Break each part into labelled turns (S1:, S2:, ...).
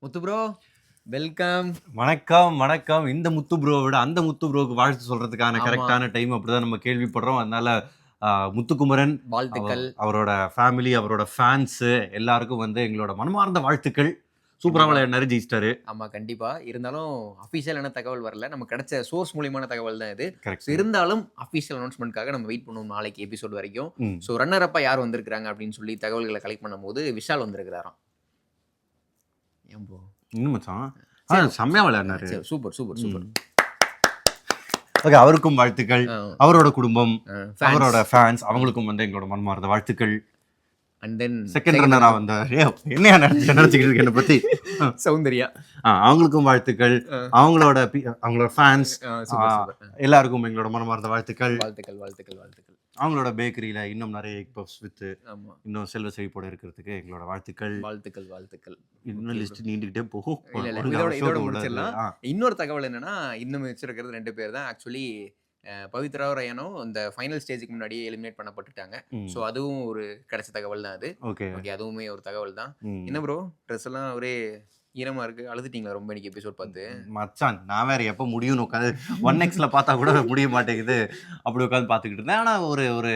S1: முத்து bro, welcome.
S2: வணக்கம் வணக்கம். இந்த முத்து ப்ரோவோட அந்த முத்து ப்ரோவுக்கு வாழ்த்து சொல்றதுக்கான
S1: ஆமா.
S2: கரெக்டான டைம் அப்படிதான் நம்ம கேள்விப்படுறோம். அதனால முத்துக்குமரன்
S1: வாழ்த்துக்கள்.
S2: அவரோட ஃபேமிலி, அவரோட ஃபேன்ஸு எல்லாருக்கும் வந்து எங்களோட மனமார்ந்த வாழ்த்துக்கள். சூப்பரா
S1: கண்டிப்பா.
S2: விளையாடினாரு, ஜெயிச்சிட்டாரு.
S1: ஆமா, கண்டிப்பா. இருந்தாலும் அஃபிஷியலான தகவல் வரல. நமக்கு கிடைச்ச சோர்ஸ் மூலியமான தகவல் தான் இது. So
S2: correct.
S1: இருந்தாலும் அஃபிஷியல் அனௌன்ஸ்மென்ட்காக நம்ம வெயிட் பண்ணுவோம் நாளைக்கு எபிசோட் வரைக்கும்.
S2: ம்.
S1: ஸோ ரன்னர் அப்பா யார் வந்திருக்காங்க அப்படின்னு சொல்லி தகவல்கள கலெக்ட் பண்ணும்போது விஷால் வந்திருக்கிறாராம். ஏன் ப்ரோ?
S2: இன்னும் மச்சான்
S1: சரி.
S2: செம்மையா விளையாடினாரு.
S1: சரி, சூப்பர், சூப்பர், சூப்பர்.
S2: ஓகே, அவருக்கும் வாழ்த்துக்கள்.
S1: ஆ,
S2: அவரோட குடும்பம்,
S1: ஃபேன்ஸ்.
S2: அவரோட ஃபேன்ஸ் அவங்களுக்கும் வந்து எங்களோட மனமார்ந்த வாழ்த்துக்கள்.
S1: அண்ட் தென்
S2: செகண்ட் ரன்னரா வந்த என்னையா நினைச்சுக்கிட்டு இருக்கு என்னை பத்தி.
S1: சௌந்தர்யா.
S2: அவங்களுக்கும் வாழ்த்துக்கள். அவங்களோட அவங்களோட ஃபேன்ஸ்
S1: சூப்பர், சூப்பர்.
S2: எல்லாருக்கும் எங்களோட மனமார்ந்த வாழ்த்துக்கள்.
S1: வாழ்த்துக்கள், வாழ்த்துக்கள், வாழ்த்துக்கள்.
S2: அவங்களோட பேக்கரியில இன்னும் நிறைய எக் பஃப்ஸ் வித்து
S1: ஆமா.
S2: இன்னும் செல்வ செழிப்போட இருக்கிறதுக்கு எங்களோட வாழ்த்துக்கள்.
S1: வாழ்த்துக்கள், வாழ்த்துக்கள்.
S2: இன்னும் லிஸ்ட் நீண்டுகிட்டே போகும்.
S1: இல்ல, இல்ல.
S2: ஒரு
S1: இதோட
S2: episode
S1: முடிச்சிடலாம்.
S2: உள்ளது.
S1: இன்னொரு தகவல் என்னன்னா, இன்னும் வச்சிருக்கிறது 2 பேர் தான். ஆக்சுவலி பவித்ராவும் ரயானும் இந்த ஃபைனல் ஸ்டேஜ்க்கு முன்னாடியே எலிமினேட் பண்ணப்பட்டுட்டாங்க.
S2: ம்.
S1: ஸோ அதுவும் ஒரு கிடைச்ச தகவல் தான் அது.
S2: ஓகே.
S1: ஓகே, அதுவுமே ஒரு தகவல் தான்.
S2: ம்.
S1: என்ன ப்ரோ, ட்ரெஸ் எல்லாம் ஒரே ஈரமா இருக்கு. அழுதுட்டீங்களா ரொம்ப இன்னைக்கு எபிசோட் பார்த்து?
S2: மச்சான் நான் வேற எப்போ முடியும்னு உட்காந்து 1xல பார்த்தா கூட முடிய மாட்டேங்குது. அப்படி உட்காந்து பார்த்துக்கிட்டு இருந்தேன். ஆனா ஒரு ஒரு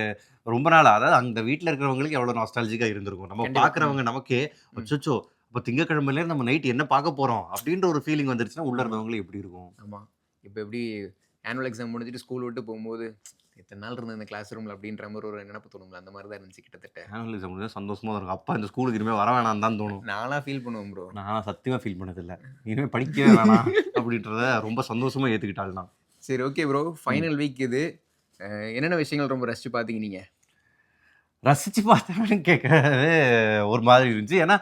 S2: ரொம்ப நாள், அதாவது அந்த வீட்டில் இருக்கிறவங்களுக்கு எவ்வளோ நாஸ்டாலஜிக்கா இருந்திருக்கும். நம்ம
S1: கண்டிப்பா.
S2: பார்க்குறவங்க நமக்கே அச்சோ இப்போ திங்கக்கிழமையிலேருந்து நம்ம நைட் என்ன பார்க்க போறோம் அப்படின்ற ஒரு ஃபீலிங் வந்துருச்சுன்னா உள்ள இருந்தவங்களுக்கு எப்படி இருக்கும்?
S1: ஆமா. இப்போ எப்படி ஆனுவல் எக்ஸாம் முடிஞ்சுட்டு ஸ்கூல் விட்டு போகும்போது, எத்தனை நாள் இருந்தேன் இந்த கிளாஸ் ரூம்ல அப்படின்ற மாதிரி ஒரு நினைப்பு தோணும்ல. அந்த மாதிரி தான் இருந்துச்சு கிட்டத்தட்ட.
S2: ஆனுவல் எக்ஸாம் முடிஞ்சா சந்தோஷமா தான் இருக்கும். அப்பா இந்த ஸ்கூலுக்கு இனிமேல் வர வேணாம் தான் தோணும்.
S1: நான்லாம் ஃபீல் பண்ணுவேன் ப்ரோ.
S2: நான் சத்தியமா ஃபீல் பண்ணதில்ல. இனிமே படிக்கவே வேணாம் அப்படின்றத ரொம்ப சந்தோஷமா ஏத்துக்கிட்டாள் நான்.
S1: சரி, ஓகே ப்ரோ. ஃபைனல் வீக் இது. என்னென்ன விஷயங்கள் ரொம்ப ரசிச்சு பார்த்தீங்க நீங்க?
S2: ரசிச்சு பார்த்தவன்னு கேட்கறது ஒரு மாதிரி இருந்துச்சு. ஏன்னா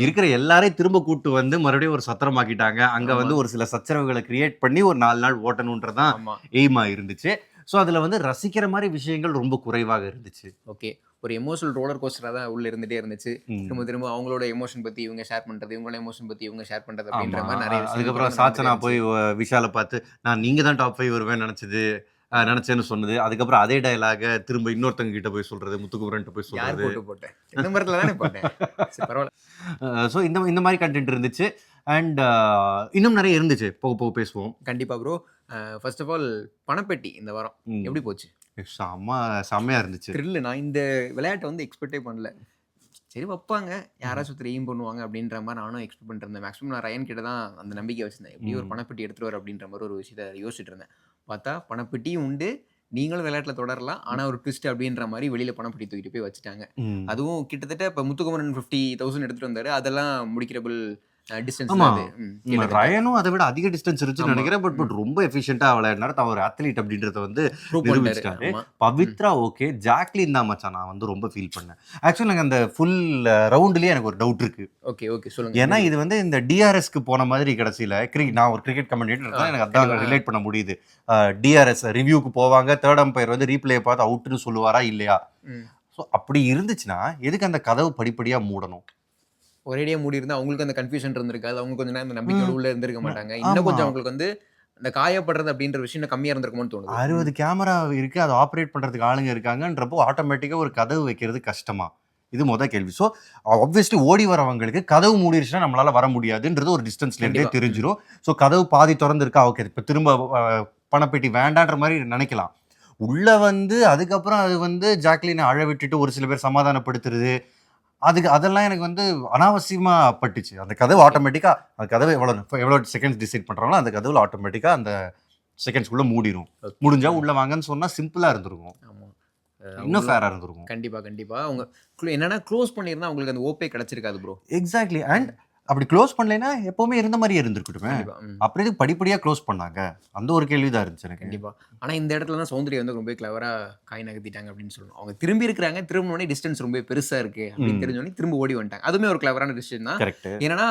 S2: இருக்கிற எல்லாரையும் திரும்ப கூட்டு வந்து மறுபடியும் ஒரு சத்திரமாக்கிட்டாங்க. அங்க
S1: ஆமா.
S2: வந்து ஒரு சில சச்சரவுகளை கிரியேட் பண்ணி ஒரு 4 நாள் ஓட்டணுன்றதான்
S1: ஆமா.
S2: எய்மா இருந்துச்சு. ஸோ அதுல வந்து ரசிக்கிற மாதிரி விஷயங்கள் ரொம்ப குறைவாக இருந்துச்சு.
S1: ஓகே. ஒரு எமோஷனல் ரோலர் கோஸ்டரா தான் உள்ள இருந்துட்டே இருந்துச்சு. திரும்ப திரும்ப அவங்களோட எமோஷன் பத்தி இவங்க ஷேர் பண்றது, இவங்களோட எமோஷன் பத்தி இவங்க ஷேர் பண்றது அப்படின்ற
S2: ஆமா.
S1: மாதிரி நிறைய விஷயங்கள்
S2: அதுக்கப்புறம்
S1: தொடர்ந்து
S2: சாச்சனா
S1: நடந்துட்டே
S2: போய்
S1: இருந்துச்சு.
S2: விஷால பார்த்து நான் நீங்க தான் டாப் 5 வருவேன்னு நினைச்சேன்னு சொன்னது. அதுக்கப்புறம் அதே டயலாக திரும்ப இன்னொருத்தங்க கிட்ட போய் சொல்றது, முத்துக்குமரன்ட்ட போய்
S1: யார்
S2: சொல்றது.
S1: போட்டேன்? இந்த மரத்துல தானே போட்டேன். சரி, பரவாயில்ல.
S2: ஸோ இந்த இந்த மாதிரி கண்டென்ட் இருந்துச்சு. அண்ட் இன்னும் நிறைய இருந்துச்சு. போக போக பேசுவோம்.
S1: கண்டிப்பா ப்ரோ. ஃபர்ஸ்ட் ஆஃப் ஆல் பணப்பெட்டி இந்த வாரம் எப்படி போச்சு?
S2: செம்மையா இருந்துச்சு.
S1: த்ரில். நான் இந்த விளையாட்டை வந்து எக்ஸ்பெக்டே பண்ணல. சரி வைப்பாங்க, யாராச்சும் ஒருத்தர் எய்ம் பண்ணுவாங்க அப்படின்ற மாதிரி நானும் எக்ஸ்பெக்ட் பண்ணிட்டு இருந்தேன். மேக்ஸிமம் நான் ரயன் கிட்ட தான் அந்த நம்பிக்கை வச்சிருந்தேன். எப்படி ஒரு பணப்பெட்டி எடுத்துட்டு வர அப்படின்ற மாதிரி ஒரு விஷயத்தை யோசிச்சுட்டு இருந்தேன். பார்த்தா பணப்பெட்டியும் உண்டு, நீங்களும் விளையாட்டில் தொடரலாம். ஆனால் ஒரு ட்விஸ்ட் அப்படின்ற மாதிரி வெளியில் பணப்பெட்டி தூக்கிட்டு போய் வச்சுட்டாங்க. அதுவும் கிட்டத்தட்ட இப்போ முத்துக்குமரன் 50,000 எடுத்துட்டு வந்தாரு. அதெல்லாம் முடிக்கிறபிள் டிஸ்டன்ஸ்
S2: ஆமா.
S1: அது. கிட்டத்தட்ட
S2: ரயனும் அதை விட அதிக டிஸ்டன்ஸ் இருந்துச்சுன்னு
S1: ஆமா.
S2: நினைக்கிறேன். பட் ரொம்ப எஃபிஷியன்ட்டா விளையாடினாரு. தான் ஒரு அத்லீட் அப்படின்றத வந்து
S1: ப்ரூவ் பண்ணிட்டாரு.
S2: நிரூபிச்சிட்டாரு.
S1: ஆமா.
S2: பவித்ரா ஓகே. ஜாக்லின் தான் மச்சான் நான் வந்து ரொம்ப ஃபீல் பண்ணேன். ஆக்சுவலி எனக்கு அந்த ஃபுல் ரவுண்ட்லயே எனக்கு ஒரு டவுட் இருக்கு.
S1: ஓகே, ஓகே, சொல்லுங்க.
S2: ஏன்னா இது வந்து இந்த டிஆர்எஸ்க்கு போன மாதிரி கடைசியில நான் ஒரு கிரிக்கெட் கமெண்டேட்டர் தான், எனக்கு அதான் ரிலேட் பண்ண முடியுது. டிஆர்எஸ் ரிவ்யூக்கு போவாங்க, தேர்ட் அம்பையர் வந்து ரீப்ளே பார்த்து அவுட்னு சொல்லுவாரா இல்லையா? ஸோ அப்படி இருந்துச்சுன்னா எதுக்கு அந்த கதவு படிப்படியா மூடணும்?
S1: ஒரேடியா மூடி இருந்தா அவங்களுக்கு அந்த கன்ஃபியூஷன் இருந்திருக்காது. அவங்க கொஞ்ச நேரம் அந்த நம்பிக்கையோட உள்ள இருந்திருக்க மாட்டாங்க. இன்னும்
S2: ஆமா.
S1: கொஞ்சம் அவங்களுக்கு வந்து அந்த காயப்படுறது அப்படின்ற விஷயம் இன்னும் கம்மியா இருந்திருக்குமோன்னு தோணுது.
S2: 60 கேமரா இருக்கு, அதை ஆப்ரேட் பண்றதுக்கு ஆளுங்க இருக்காங்கன்றப்போ ஆட்டோமேட்டிக்கா ஒரு கதவு வைக்கிறது கஷ்டமா? இது முத கேள்வி. ஸோ ஆப்வியஸ்லி ஓடி வரவங்களுக்கு கதவு மூடிடுச்சுன்னா நம்மளால வர முடியாதுன்றது ஒரு டிஸ்டன்ஸ்ல இருந்தே
S1: கண்டிப்பா.
S2: தெரிஞ்சிடும். ஸோ கதவு பாதி திறந்து இருக்கா, ஓகே இப்போ திரும்ப பணப்பெட்டி வேண்டான்ற மாதிரி நினைக்கலாம். உள்ள வந்து அதுக்கப்புறம் அது வந்து ஜாக்லினை அழ விட்டுட்டு ஒரு சில பேர் சமாதானப்படுத்துறது, அதெல்லாம் எனக்கு வந்து அனாவசியமா பட்டுச்சு. அந்த கதவு ஆட்டோமேட்டிக்கா, அந்த கதவு எவ்வளோ செகண்ட்ஸ் டிசைட் பண்றாங்களோ அந்த கதவுல ஆட்டோமேட்டிக்கா அந்த செகண்ட்ஸ்குள்ள மூடிரும். முடிஞ்சா உள்ள வாங்கன்னு சொன்னா சிம்பிளா இருந்திருக்கும்.
S1: ஆமா.
S2: இன்னும் ஃபேரா இருந்திருக்கும்.
S1: கண்டிப்பா, கண்டிப்பா. அவங்க என்னன்னா க்ளோஸ் பண்ணியிருந்தா அவங்களுக்கு அந்த ஓப்பே கிடைச்சிருக்காது ப்ரோ.
S2: எக்ஸாக்ட்லி. அண்ட் அப்படி க்ளோஸ் பண்ணலைன்னா எப்பவுமே இருந்த மாதிரியே இருந்திருக்கட்டுமே.
S1: கண்டிப்பா.
S2: அப்புறம் எதுக்கு படிப்படியா க்ளோஸ் பண்ணாங்க? அந்த ஒரு கேள்விதான் இருந்துச்சு எனக்கு.
S1: கண்டிப்பா. ஆனா இந்த இடத்துல தான் சௌந்தர்யா வந்து ரொம்ப கிளவரா காய் நகர்த்திட்டாங்க அப்படின்னு சொல்லணும். அவங்க திரும்பி இருக்கிறாங்க. திரும்பினோடனே டிஸ்டன்ஸ் ரொம்ப பெருசா இருக்கு அப்படின்னு தெரிஞ்சோடனே திரும்ப ஓடி வந்துட்டாங்க. அதுவுமே ஒரு கிளவரான டிசிஷன் தான்.
S2: கரெக்ட்.
S1: ஏன்னா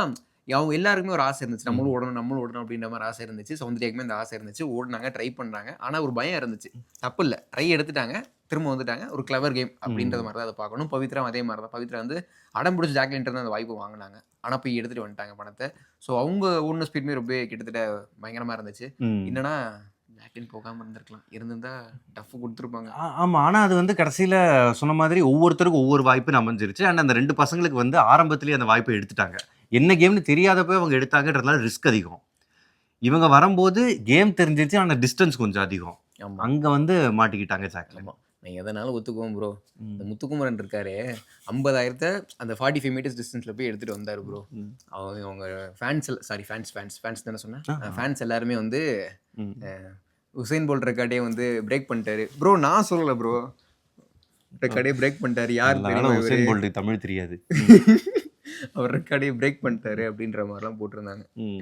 S1: அவங்க எல்லாருக்குமே ஒரு ஆசை இருந்துச்சு. நம்மளும் ஓடணும் அப்படின்ற மாதிரி ஆசை இருந்துச்சு. சௌந்தர்யாக்குமே அந்த ஆசை இருந்துச்சு. ஓடுனாங்க, ட்ரை பண்றாங்க. ஆனா ஒரு பயம் இருந்துச்சு. தப்பு இல்ல. ட்ரை எடுத்துட்டாங்க. திரும்ப வந்துட்டாங்க. ஒரு கிளவர் கேம் அப்படின்றத மாதிரி தான் அதை பார்க்கணும். பவித்ரா அதே மாதிரி தான். பவித்ரா வந்து அடம் பிடிச்சி ஜாக்லின்ட்டு அந்த வாய்ப்பு வாங்கினாங்க. ஆனா போய் எடுத்துட்டு வந்துட்டாங்க பணத்தை. ஸோ அவங்க ஓடின ஸ்பீடுமே ரொம்ப கிட்டத்தட்ட பயங்கரமா இருந்துச்சு. என்னன்னா ஜாக்லின் போகாம இருந்திருக்கலாம். இருந்திருந்தா டஃப் குடுத்துருப்பாங்க.
S2: ஆமா. ஆனா அது வந்து கடைசியில சொன்ன மாதிரி ஒவ்வொருத்தருக்கும் ஒவ்வொரு வாய்ப்புன்னு அமைஞ்சிருச்சு. அண்ட் அந்த 2 பசங்களுக்கு வந்து ஆரம்பத்திலேயே அந்த வாய்ப்பை எடுத்துட்டாங்க. என்ன கேம்னு தெரியாதப்பவே அவங்க எடுத்தாங்கன்றதுனால ரிஸ்க் அதிகம். இவங்க வரும்போது கேம் தெரிஞ்சிருச்சு. ஆனா டிஸ்டன்ஸ் கொஞ்சம் அதிகம்.
S1: ஆமா,
S2: அங்க வந்து மாட்டிக்கிட்டாங்க ஜாக்லின்.
S1: ஆமா. நான் எதனாலும் ஒத்துக்குவேன் ப்ரோ.
S2: ம்.
S1: இந்த முத்துக்குமரன் இருக்காரே, 50,000 அந்த 45 மீட்டர்ஸ் டிஸ்டன்ஸ்ல போய் எடுத்துட்டு வந்தாரு ப்ரோ.
S2: ம்.
S1: அவங்க ஃபேன்ஸ் தானே சொன்னேன்.
S2: ஆ.
S1: ஃபேன்ஸ் எல்லாருமே வந்து
S2: ம்.
S1: உசைன் போல்ட் ரெக்கார்டே வந்து பிரேக் பண்ணிட்டாரு. ப்ரோ நான் சொல்லல ப்ரோ. ரெக்கார்டே பிரேக் பண்ணிட்டாரு. யார்
S2: நல்ல
S1: தெரியுமா
S2: வேளை
S1: இவரு?
S2: உசேன் போல்ட்டுக்கு தமிழ் தெரியாது.
S1: அவர் ரெக்கார்டே பிரேக் பண்ணிட்டாரு அப்படின்ற மாதிரிலாம் போட்டிருந்தாங்க.
S2: ம்.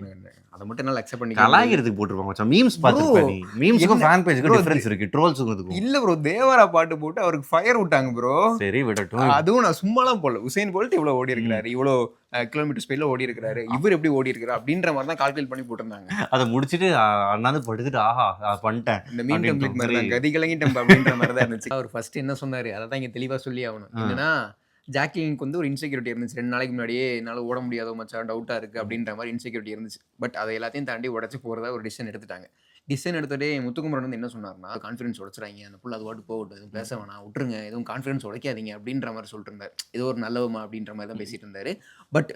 S1: அதை மட்டும் என்னால அக்செப்ட் பண்ணிக்க முடியாது.
S2: கலாய்க்கிறதுக்கு போட்டுருப்பாங்க மச்சான். மீம்ஸ் பார்த்திருப்ப நீ. மீம்ஸ்க்கும்
S1: என்ன-
S2: ஃபேன் பேஜ்க்கும்
S1: bro,
S2: டிஃபரன்ஸ் இருக்கு. ட்ரோல்ஸுக்கும் இதுக்கும்.
S1: இல்ல ப்ரோ, தேவரா பாட்டு போட்டு அவருக்கு ஃபயர் விட்டாங்க ப்ரோ.
S2: சரி விடட்டும்.
S1: அதுவும் நான் சும்மாலாம் போடல. உசைன் போல்ட் இவ்வளவு ஓடி இருக்கிறாரு, இவ்வளவு கிலோமீட்டர் ஸ்பீட்ல ஓடி இருக்கிறாரு, இவர் எப்படி ஓடி இருக்கிறாரு அப்படின்ற மாதிரி தான் கால்குலேட் பண்ணி போட்டிருந்தாங்க.
S2: அதை முடிச்சிட்டு அண்ணாந்து படுத்துட்டு ஆஹா பண்ணிட்டேன்
S1: இந்த மீன்
S2: அப்படின்ற
S1: டெம்ப்ளேட் மாதிரி தான்
S2: மாதிரி.
S1: கதி கலங்கி டெம்ப் அப்படின்ற மாதிரி தான் இருந்துச்சு. அவர் ஃபர்ஸ்ட் என்ன சொன்னாரு அதை தான் இங்க தெளிவா சொல்லி ஆகணும். என்னன்னா ஜாக்லினுக்கு வந்து ஒரு இன்செக்யூரிட்டி இருந்துச்சு. 2 நாளைக்கு முன்னாடியே என்னால ஓட முடியாதோ மச்சான், டவுட்டா இருக்கு அப்படின்ற மாதிரி இன்செக்யூரிட்டி இருந்துச்சு. பட் அதை எல்லாத்தையும் தாண்டி உடச்சு போறதா ஒரு டிசிஷன் எடுத்துட்டாங்க. டிசிஷன் எடுத்துட்டே முத்துக்குமரன் வந்து என்ன சொன்னார்னா, கான்ஃபிடன்ஸ் உடைச்சிடாங்க, அந்த புள்ள அது பாட்டு போகட்டும், எதுவும் பேச வேணாம், விட்டுருங்க, எதுவும் கான்ஃபிடன்ஸ் உடைக்காதீங்க அப்படின்ற மாதிரி சொல்லிட்டு இருந்தாரு. ஏதோ ஒரு நல்லவமா அப்படின்ற மாதிரி தான் பேசிட்டு இருந்தாரு. பட்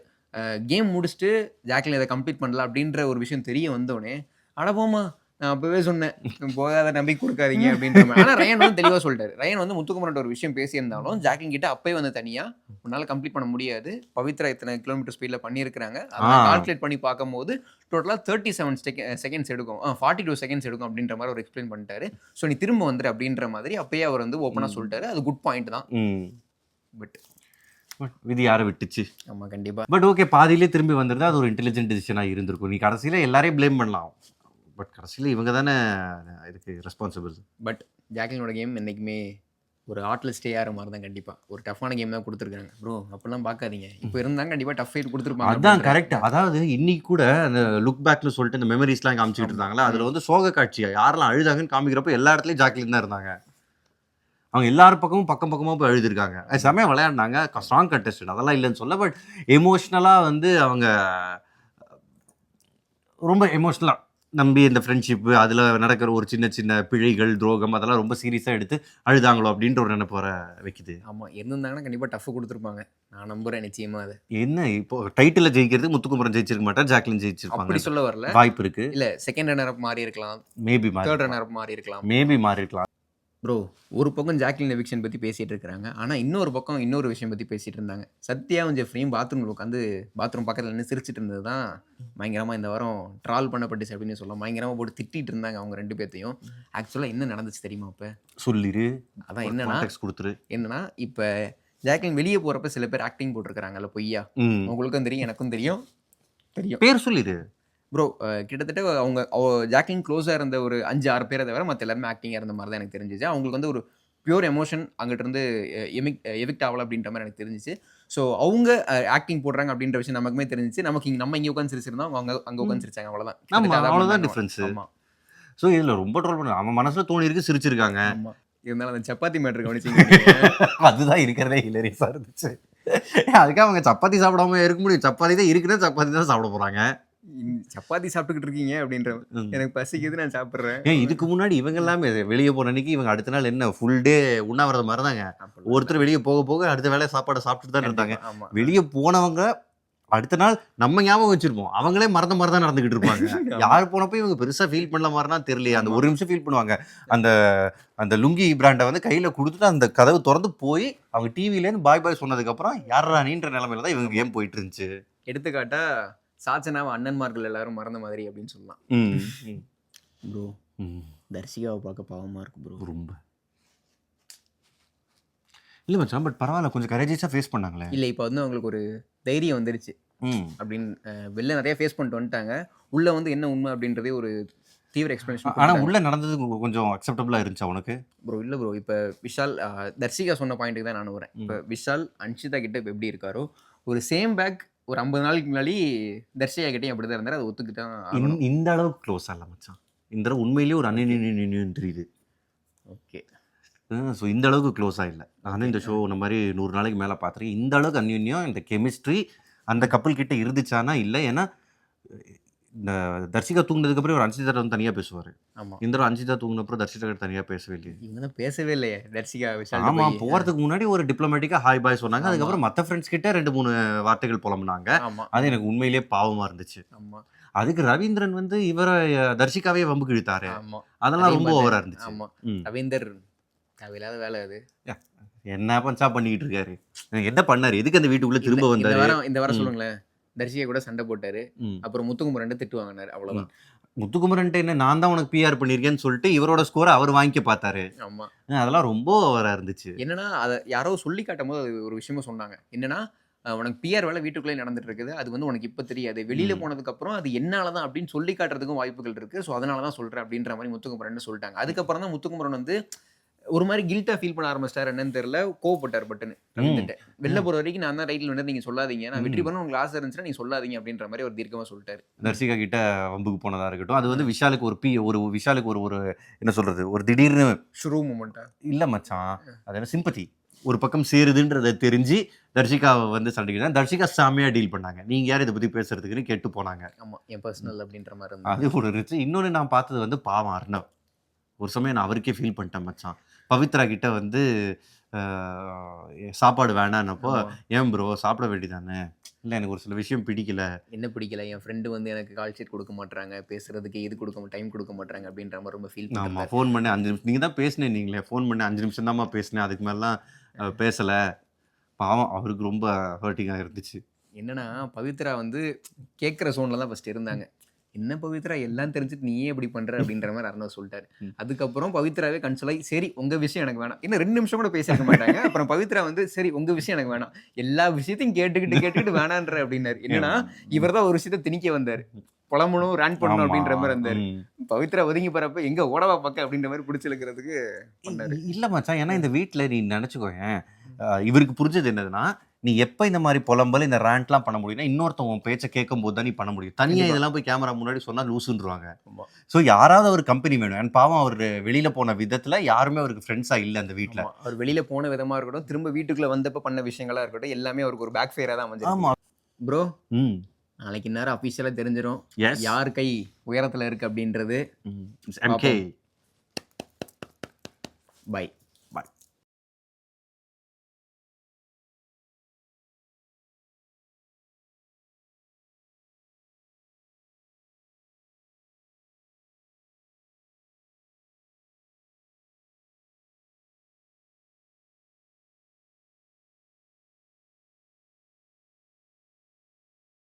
S1: கேம் முடிச்சுட்டு ஜாக்லின் இதை கம்ப்ளீட் பண்ணல அப்படின்ற ஒரு விஷயம் தெரிய வந்தோடனே, அட போமா நான் அப்பவே சொன்னேன், போகாத நம்பிக்கை கொடுக்காதீங்க அப்படின்ற மாதிரி. ஆனா ரயன் வந்து தெளிவா சொல்லிட்டாரு. ரயன் வந்து முத்துக்குமரன் ஒரு விஷயம் பேசியிருந்தாலும் ஜாக்லின் கிட்ட அப்பவே வந்து தனியா உன்னால கம்ப்ளீட் பண்ண முடியாது, பவித்ரா இத்தனை கிலோமீட்டர் ஸ்பீட்ல பண்ணியிருக்காங்க, அதெல்லாம் கால்குலேட் பண்ணி பார்க்கும்போது டோட்டலா 37 செகண்ட்ஸ் எடுக்கும், 42 செகண்ட்ஸ் எடுக்கும் அப்படின்ற மாதிரி ஒரு எக்ஸ்பிளைன் பண்ணிட்டாரு. ஸோ நீ திரும்ப வந்துரு அப்படின்ற மாதிரி அப்பயே அவர் வந்து ஓப்பனா சொல்லிட்டாரு. அது குட் பாயிண்ட் தான். பட்
S2: விதி யாரை விட்டுச்சு.
S1: ஆமா கண்டிப்பா.
S2: பட் ஓகே, பாதியிலே திரும்பி வந்திருந்தா அது ஒரு இன்டெலிஜென்ட் டிசிஷனாக இருந்திருக்கும். நீ கடைசியில் எல்லாரையும் ப்ளேம் பண்ணலாம். பட் கடைசியில் இவங்க தானே இதுக்கு ரெஸ்பான்சிபிள்.
S1: பட் ஜாக்லினோட கேம் என்னைக்குமே ஒரு ஆர்ட்லெஸ்டே ஆகிற மாதிரி தான். கண்டிப்பா ஒரு டஃப்பான கேம் தான் கொடுத்துருக்காங்க ப்ரோ. அப்படிலாம் பார்க்காதீங்க. இப்போ இருந்தாங்க கண்டிப்பா டஃப் ஃபைட் கொடுத்துருப்பாங்க.
S2: அதான் கரெக்ட். அதாவது இன்னைக்கு கூட அந்த லுக் பேக்னு சொல்லிட்டு இந்த மெமரிஸ்லாம் காமிச்சிட்டு இருந்தாங்களா, அதில் வந்து சோக காட்சியா யாரெல்லாம் அழுதாங்கன்னு காமிக்கிறப்ப எல்லா இடத்துலையும் ஜாக்லின் தான் இருந்தாங்க. அவங்க எல்லாரும் பக்கமும் பக்கமாக போய் அழுதுருக்காங்க. செம்மையாக விளையாடினாங்க, ஸ்ட்ராங் கண்டெஸ்டட், அதெல்லாம் இல்லைன்னு சொல்ல. பட் எமோஷ்னலாக வந்து அவங்க ரொம்ப எமோஷ்னலாக நம்பி இந்த ஃப்ரெண்ட்ஷிப்பு அதில் நடக்கிற ஒரு சின்ன சின்ன பிழைகள், துரோகம் அதெல்லாம் ரொம்ப சீரியஸாக எடுத்து அழுதாங்களோ அப்படின்ற ஒரு நினைப்பு வர வைக்குது.
S1: ஆமாம், இருந்திருந்தாங்கன்னா கண்டிப்பாக டஃப் கொடுத்துருப்பாங்க. நான் நம்புறேன் நிச்சயமா. அது
S2: என்ன இப்போ டைட்டில் ஜெயிக்கிறது முத்துக்குமரன் ஜெயிச்சிருக்க மாட்டா, ஜாக்லின் ஜெயிச்சிருப்பாங்க.
S1: அப்படி சொல்ல வரல.
S2: வாய்ப்பு இருக்கு.
S1: இல்லை, செகண்ட் ரன்னர் அப் மாறி இருக்கலாம்,
S2: மேபி
S1: தேர்ட் ரன்னர் அப் மாறி இருக்கலாம்.
S2: மேபி மாறி இருக்கலாம்.
S1: ப்ரோ, ஒரு பக்கம் ஜாக்லின் எவிக்ஷன் பற்றி பேசிகிட்டு இருக்கிறாங்க, ஆனால் இன்னொரு பக்கம் இன்னொரு விஷயம் பற்றி பேசிகிட்டு இருந்தாங்க. சத்யாவும் ஜெஃப்ரியும் பாத்ரூமில் உட்காந்து பாத்ரூம் பக்கத்தில் நின்று சிரிச்சிட்டு இருந்தது தான் பயங்கரமாக இந்த வாரம் ட்ரால் பண்ணப்பட்டுச்சு அப்படின்னு சொல்லலாம். பயங்கரமாக போட்டு திட்டிகிட்டு இருந்தாங்க அவங்க 2 பேர்த்தையும். ஆக்சுவலாக என்ன நடந்துச்சு தெரியுமா? இப்போ
S2: சொல்லிரு.
S1: அதான் என்னன்னா
S2: கொடுத்துரு.
S1: என்னன்னா இப்போ ஜாக்லின் வெளியே போகிறப்ப சில பேர் ஆக்டிங் போட்டிருக்கிறாங்கல்ல பொய்யா. உங்களுக்கும் தெரியும், எனக்கும் தெரியும்.
S2: பேர் சொல்லிடு
S1: ப்ரோ. கிட்டத்தட்ட அவங்க ஜாக்லின் க்ளோஸாக இருந்த ஒரு 5-6 பேரை தவிர மற்ற எல்லாருமே ஆக்டிங்காக இருந்த மாதிரி தான் எனக்கு தெரிஞ்சிச்சு. அவங்களுக்கு வந்து ஒரு பியூர் எமோஷன் அங்கிட்ட இருந்து எவிக்ட் ஆகலை அப்படின்ற மாதிரி எனக்கு தெரிஞ்சிச்சு. ஸோ அவங்க ஆக்டிங் போடுறாங்க அப்படின்ற விஷயம் நமக்குமே தெரிஞ்சிச்சு. நமக்கு நம்ம இங்கே உட்காந்து சிரிச்சிருந்தோம், அவங்க அங்கே உட்காந்து சிரிச்சாங்க, அவ்வளோதான்.
S2: அவ்வளோதான் டிஃப்ரென்ஸ்.
S1: ஆமாம்.
S2: ஸோ இதில் ரொம்ப ட்ரோல் பண்ண அவன் மனசில் தோணி இருக்கு, சிரிச்சிருக்காங்க.
S1: ஆமாம். இருந்தாலும் அந்த சப்பாத்தி மேட்ரு கவனிச்சிங்க.
S2: அதுதான் இருக்கிறதே ஹிலரியஸாக இருந்துச்சு. அதுக்காக அவங்க சப்பாத்தி சாப்பிடாம இருக்க முடியும். சப்பாத்தி தான் இருக்குன்னா சப்பாத்தி தான் சாப்பிட போகிறாங்க.
S1: சப்பாத்தி சாப்பிட்டுக்கிட்டு இருக்கீங்க அப்படின்ற, எனக்கு பசிக்குது நான் சாப்பிட்றேன்.
S2: ஏன் இதுக்கு முன்னாடி இவங்க எல்லாமே வெளியே போன அன்னைக்கு இவங்க அடுத்த நாள் என்ன ஃபுல் டே உண்ணாவிரதம் மாதிரி தாங்க. ஒருத்தர் வெளியே போக போக அடுத்த வேலை சாப்பாடை சாப்பிட்டுட்டு தான் இருந்தாங்க. வெளியே போனவங்க அடுத்த நாள் நம்ம ஞாபகம் வச்சிருப்போம், அவங்களே மறந்த மாதிரி தான் நடந்துகிட்டு இருப்பாங்க. யார் போனப்போ இவங்க பெருசாக ஃபீல் பண்ணல மாதிரினா தெரியலையே. அந்த ஒரு நிமிஷம் ஃபீல் பண்ணுவாங்க. அந்த அந்த லுங்கி பிராண்டை வந்து கையில் கொடுத்துட்டு அந்த கதவு திறந்து போய் அவங்க டிவிலேருந்து பாய் பாய் சொன்னதுக்கப்புறம் யாரா நீன்ற நிலைமையில தான் இவங்க கேம் போயிட்டு இருந்துச்சு.
S1: எடுத்துக்காட்டா சாச்சனாவை அண்ணன்மார்கள் எல்லாரும் மறந்த மாதிரி அப்படின்னு சொல்லலாம். ப்ரோ, தர்ஷிகாவை பார்க்க பாவமாக இருக்கு ப்ரோ.
S2: ரொம்ப இல்லை மச்சான், பட் பரவாயில்ல, கொஞ்சம் கரேஜஸாக ஃபேஸ் பண்ணாங்களே.
S1: இல்லை, இப்போ வந்து அவங்களுக்கு ஒரு தைரியம் வந்துருச்சு அப்படின்னு. வெளில நிறைய ஃபேஸ் பண்ணிட்டு வந்துட்டாங்க. உள்ள வந்து என்ன உண்மை அப்படின்றதே ஒரு தீவிர எக்ஸ்பிளனேஷன்.
S2: ஆனால் உள்ள நடந்தது கொஞ்சம் அக்செப்டபுளாக இருந்துச்சு அவனுக்கு.
S1: ப்ரோ இல்லை ப்ரோ, இப்போ விஷால் தர்ஷிகா சொன்ன பாயிண்ட்டுக்கு தான் நான் வரேன். இப்போ விஷால் அன்ஷிதா கிட்ட இப்போ எப்படி இருக்காரோ, ஒரு சேம் பேக் ஒரு 50 நாளைக்கு முன்னாடி தர்ஷிகா கிட்டே அப்படி தான் இருந்தார். அதை ஒத்துக்கிட்டான்.
S2: இந்த அளவுக்கு க்ளோஸ் ஆகல மச்சான். இந்த அளவு உண்மையிலேயே ஒரு அன்னியன் தெரியுது. ஓகே. ஸோ இந்த அளவுக்கு க்ளோஸாக இல்லை. நானும் இந்த ஷோ இந்த மாதிரி 100 நாளைக்கு மேலே பார்த்துருக்கேன். இந்த அளவுக்கு அந்யோன்யம், இந்த கெமிஸ்ட்ரி அந்த கப்பல் கிட்ட இருந்துச்சானா இல்லை. ஏன்னா இந்த தர்ஷிகா தூங்கினதுக்கு அப்புறம் ஒரு அன்சிதா வந்து தனியா பேசுவாரு.
S1: ஆமா.
S2: இந்த தடவ அன்சிதா தூங்கின அப்புறம் தர்ஷிதா கிட்ட தனியா பேசவே இல்லையே.
S1: இவங்க தான் பேசவே இல்லையே தர்ஷிகா விஷால்ட்ட
S2: ஆமா,
S1: போய்.
S2: போறதுக்கு முன்னாடி ஒரு டிப்ளமேட்டிக்கா ஹாய் பாய் சொன்னாங்க.
S1: ஆமா.
S2: அதுக்கப்புறம் மத்த ஃப்ரெண்ட்ஸ் கிட்ட 2, 3 வார்த்தைகள் புலம்புனாங்க.
S1: ஆமா.
S2: அது எனக்கு உண்மையிலேயே பாவமா இருந்துச்சு.
S1: ஆமா.
S2: அதுக்கு ரவீந்திரன் வந்து இவர தர்ஷிகாவே வம்புக்கு இழுத்தாரு.
S1: ஆமா.
S2: அதெல்லாம்
S1: அதையும்
S2: ரொம்ப
S1: பார்த்தேன்.
S2: ஓவரா இருந்துச்சு.
S1: ஆமா.
S2: ம்.
S1: ரவீந்தர் தேவையில்லாத வேலை அது.
S2: என்ன பஞ்சா பண்ணிக்கிட்டு இருக்காரு? என்ன பண்ணாரு? எதுக்கு அந்த வீட்டுக்குள்ள
S1: இந்த
S2: திரும்ப
S1: இந்த
S2: வந்தாரு?
S1: வாரம் இந்த வாரம்
S2: ம்.
S1: சொல்லுங்களேன். தர்ஷிகா கூட சண்டை போட்டாரு.
S2: ம்.
S1: அப்புறம் முத்துக்குமரன்ட்ட திட்டு வாங்குனாரு. அவ்வளோதான்.
S2: முத்துக்குமரன்ட்ட என்ன நான் தான் உனக்கு பிஆர் பண்ணியிருக்கேன்னு சொல்லிட்டு இவரோட ஸ்கோர அவர் வாங்கிக்க பார்த்தாரு.
S1: ஆமா.
S2: அதெல்லாம் ரொம்ப ஓவரா இருந்துச்சு.
S1: என்னன்னா, அத யாரோ சொல்லி காட்டும்போது அது ஒரு விஷயமும் சொன்னாங்க. என்னன்னா, உனக்கு பிஆர் வேலை வீட்டுக்குள்ளேயே நடந்துட்டு இருக்குது. அது வந்து உனக்கு இப்ப தெரியாது. வெளியில
S2: ம்.
S1: போனதுக்கப்புறம் அது என்னால தான் அப்படின்னு சொல்லி காட்டுறதுக்கும் வாய்ப்புகள் இருக்கு. ஸோ அதனால தான் சொல்றேன் அப்படின்ற மாரி முத்துக்குமரன் சொல்லிட்டாங்க. அதுக்கப்புறம் தான் முத்துக்குமரன் வந்து ஒரு மாரி கில்ட்டா ஃபீல் பண்ண ஆரம்பிச்சிட்டாரு என்னன்னு தெரியல. கோவப்பட்டாரு பட்டுன்னு ரவீந்திரன்ட்ட. வெளில போற வரைக்கும் நான் தான் ரைட்ல நின்னது நீங்க சொல்லாதீங்க. நான் வெற்றி பண்ணணும்னு உங்களுக்கு ஆசை இருந்துச்சுன்னா நீங்க சொல்லாதீங்க அப்படின்ற மாரி அவர் தீர்க்கமா சொல்லிட்டாரு.
S2: தர்ஷிகா கிட்ட வம்புக்கு போனதா இருக்கட்டும். அது வந்து விஷாலுக்கு ஒரு விஷாலுக்கு ஒரு ஒரு என்ன சொல்றது? ஒரு திடீர்னு
S1: ஷ்ரூ மூமெண்ட்டா?
S2: இல்ல மச்சான். அது என்ன சிம்பத்தி. ஒரு பக்கம் சேருதுன்றத தெரிஞ்சு தர்ஷிகாவ வந்து சண்டைக்கு தர்ஷிகா செம்மையா டீல் பண்ணாங்க. நீங்க யார் இத பத்தி பேசுறதுக்குன்னு கெட்டு போனாங்க.
S1: ஆமா. என் பர்சனல் அப்படின்ற மாரி இருந்தது.
S2: அது ஒரு இருந்துச்சு. இன்னொன்னு நான் பார்த்தது வந்து பாவம் அர்ணவ். ஒரு சமயம் நான் அவருக்கே ஃபீல் பண்ணிட்டேன் மச்சான். பவித்ரா கிட்ட வந்து அ சாப்பாடு வேணான்னப்போ,
S1: ஆமா.
S2: "ஏன் ப்ரோ சாப்பிட வேண்டியதானே?" "இல்ல எனக்கு ஒரு சில விஷயம் பிடிக்கல."
S1: என்ன பிடிக்கல? என் ஃப்ரெண்ட் வந்து எனக்கு கால் ஷீட் குடுக்க மாட்றாங்க. பேசுறதுக்கு இது டைம் குடுக்க மாட்றாங்க அப்படின்ற மாரி ரொம்ப ஃபீல்
S2: ஆமா.
S1: பண்ணிருந்தாரு.
S2: ஃபோன் பண்ணி 5 நிமிஷம் நீங்க தான் பேசினேன்னீங்களே. ஃபோன் பண்ணி 5 நிமிஷம் தாம்மா பேசினேன். அதுக்கு மேலலாம் பேசல. பாவம் அவருக்கு ரொம்ப ஹர்ட்டிங்கா இருந்துச்சு.
S1: என்னன்னா, பவித்ரா வந்து கேட்கிற ஜோன்ல தான் ஃபர்ஸ்ட் இருந்தாங்க. என்ன பவித்ரா எல்லாம் தெரிஞ்சுட்டு நீ ஏன் இப்படி பண்ற? அப்படின்ற மாரி அர்ணவ் சொல்ட்டாரு.
S2: ம்.
S1: அதுக்கப்புறம் பவித்ராவே கன்சோல் ஆயி, சரி உங்க விஷயம் எனக்கு வேணாம். இன்னும் 2 நிமிஷம் கூட பேசியிருக்க மாட்டாங்க. அப்புறம் பவித்ரா வந்து, சரி உங்க விஷயம் எனக்கு வேணாம். எல்லா விஷயத்தையும் கேட்டுக்கிட்டு வேணான்ற அப்படின்னாரு. என்னன்னா, இவர் தான் ஒரு விஷயத்த திணிக்க வந்தாரு. புலம்பணும், ராண்ட் பண்ணணும்
S2: ஆமா.
S1: அப்படின்ற மாரி இருந்தாரு.
S2: ம்.
S1: பவித்ரா ஒதுங்கி போறப்ப, எங்க ஓடவா பாக்க அப்படின்ற மாரி புடிச்சு இழுக்கிறதுக்கு பண்ணாரு.
S2: இல்ல மச்சான். ஏன்னா இந்த வீட்ல நீ நெனச்சுக்கோயேன். இவருக்கு புரிஞ்சது என்னதுன்னா, நீ எப்ப இந்த மாரி புலம்பல், இந்த ராண்ட்லாம் பண்ண முடியும்னா, இன்னொருத்தன் உன் பேச்ச கேட்கும்போது தான் நீ பண்ண முடியும். தனியா
S1: கண்டிப்பா.
S2: இதெல்லாம் போய் கேமரா முன்னாடி சொன்னா லூசுன்ருவாங்க.
S1: ஆமா.
S2: ஸோ யாராவது ஒரு கம்பெனி வேணும். அண்ட் பாவம் அவரு வெளியில போன விதத்துல யாருமே அவருக்கு ஃப்ரெண்ட்ஸா இல்ல அந்த வீட்ல.
S1: ஆமா. அவர் வெளியில போன விதமா இருக்கட்டும், திரும்ப வீட்டுக்குள்ள வந்தப்ப பண்ண விஷயங்களா இருக்கட்டும், எல்லாமே அவருக்கு ஒரு பேக் ஃபயரா தான் அமைஞ்சிருக்கு.
S2: ஆமா.
S1: ப்ரோ,
S2: ம்.
S1: நாளைக்கு இந்நேரம் அஃபிஷியலா தெரிஞ்சிரும்.
S2: எஸ்.
S1: யார் கை உயரத்துல இருக்கு அப்படின்றது.
S2: ம். எம்கே.
S1: பை.